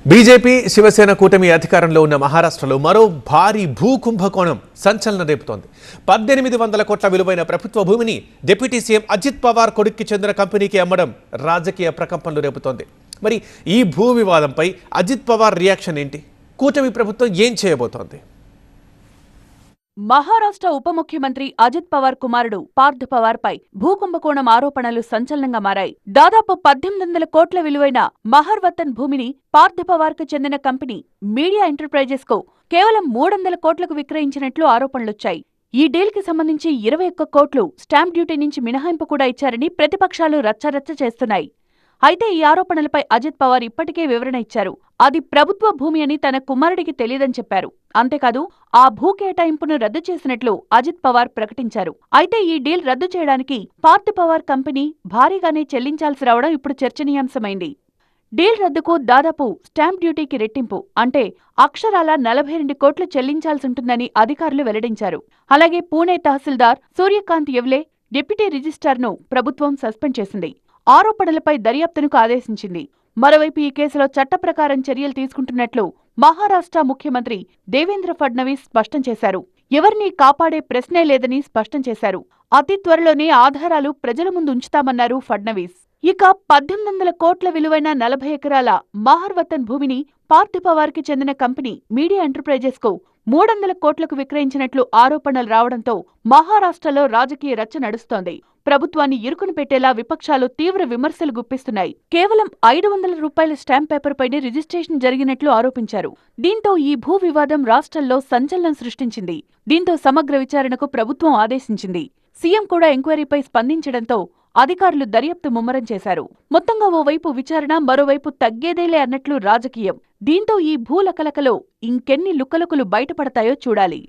BJP Shiv Sena కూటమి అధికారంలో ఉన్న మహారాష్ట్రలో మరో భారీ భూకుంభకోణం సంచలనం రేపుతోంది. 1800 కోట్ల విలువైన ప్రభుత్వ భూమిని డిప్యూటీ సీఎం అజిత్ పవార్ కొడుక్కి చెందిన కంపెనీకి అమ్మడం రాజకీయ ప్రకంపనలు రేపుతోంది. మరి ఈ భూ వివాదంపై అజిత్ పవార్ రియాక్షన్ ఏంటి? కూటమి ప్రభుత్వం ఏం చేయబోతోంది? మహారాష్ట్ర ఉప ముఖ్యమంత్రి అజిత్ పవార్ కుమారుడు పార్థ్ పవార్ పై భూకుంభకోణం ఆరోపణలు సంచలనంగా మారాయి. దాదాపు 1800 కోట్ల విలువైన మహర్వతన్ భూమిని పార్థ్ పవార్ కు చెందిన కంపెనీ మీడియా ఎంటర్ప్రైజెస్ కు కేవలం 300 కోట్లకు విక్రయించినట్లు ఆరోపణలొచ్చాయి. ఈ డీల్ కి సంబంధించి 21 కోట్లు స్టాంప్ డ్యూటీ నుంచి మినహాయింపు కూడా ఇచ్చారని ప్రతిపక్షాలు రచ్చరచ్చ చేస్తున్నాయి. అయితే ఈ ఆరోపణలపై అజిత్ పవార్ ఇప్పటికే వివరణ ఇచ్చారు. అది ప్రభుత్వ భూమి అని తన కుమారుడికి తెలియదని చెప్పారు. అంతేకాదు ఆ భూ కేటాయింపును రద్దు చేసినట్లు అజిత్ పవార్ ప్రకటించారు. అయితే ఈ డీల్ రద్దు చేయడానికి పార్థ్ పవార్ కంపెనీ భారీగానే చెల్లించాల్సి రావడం ఇప్పుడు చర్చనీయాంశమైంది. డీల్ రద్దుకు దాదాపు స్టాంప్ డ్యూటీకి రెట్టింపు అంటే అక్షరాల 42 కోట్లు చెల్లించాల్సుంటుందని అధికారులు వెల్లడించారు. అలాగే పూణే తహసీల్దార్ సూర్యకాంత్ యవ్లే డిప్యూటీ రిజిస్ట్రార్ను ప్రభుత్వం సస్పెండ్ చేసింది. ఆరోపణలపై దర్యాప్తునకు ఆదేశించింది. మరోవైపు ఈ కేసులో చట్టప్రకారం చర్యలు తీసుకుంటున్నట్లు మహారాష్ట్ర ముఖ్యమంత్రి దేవేంద్ర ఫడ్నవీస్ స్పష్టం చేశారు. ఎవరినీ కాపాడే ప్రశ్నే లేదని స్పష్టం చేశారు. అతి త్వరలోనే ఆధారాలు ప్రజల ముందు ఉంచుతామన్నారు ఫడ్నవీస్. ఇక 1800 కోట్ల విలువైన 40 ఎకరాల మహర్వతన్ భూమిని పార్థ్ పవార్ కి చెందిన కంపెనీ మీడియా ఎంటర్ప్రైజెస్ కు 300 కోట్లకు విక్రయించినట్లు ఆరోపణలు రావడంతో మహారాష్ట్రలో రాజకీయ రచ్చ నడుస్తోంది. ప్రభుత్వాన్ని ఇరుకును పెట్టేలా విపక్షాలు తీవ్ర విమర్శలు గుప్పిస్తున్నాయి. కేవలం 500 రూపాయల స్టాంప్ పేపర్ పైనే రిజిస్ట్రేషన్ జరిగినట్లు ఆరోపించారు. దీంతో ఈ భూ వివాదం రాష్ట్రంలో సంచలనం సృష్టించింది. దీంతో సమగ్ర విచారణకు ప్రభుత్వం ఆదేశించింది. సీఎం కూడా ఎంక్వైరీపై స్పందించడంతో అధికారులు దర్యాప్తు ముమ్మరం చేశారు. మొత్తంగా ఓవైపు విచారణ, మరోవైపు తగ్గేదేలే అన్నట్లు రాజకీయం. దీంతో ఈ భూలకలకలో ఇంకెన్ని లుకలుకలు బయటపడతాయో చూడాలి.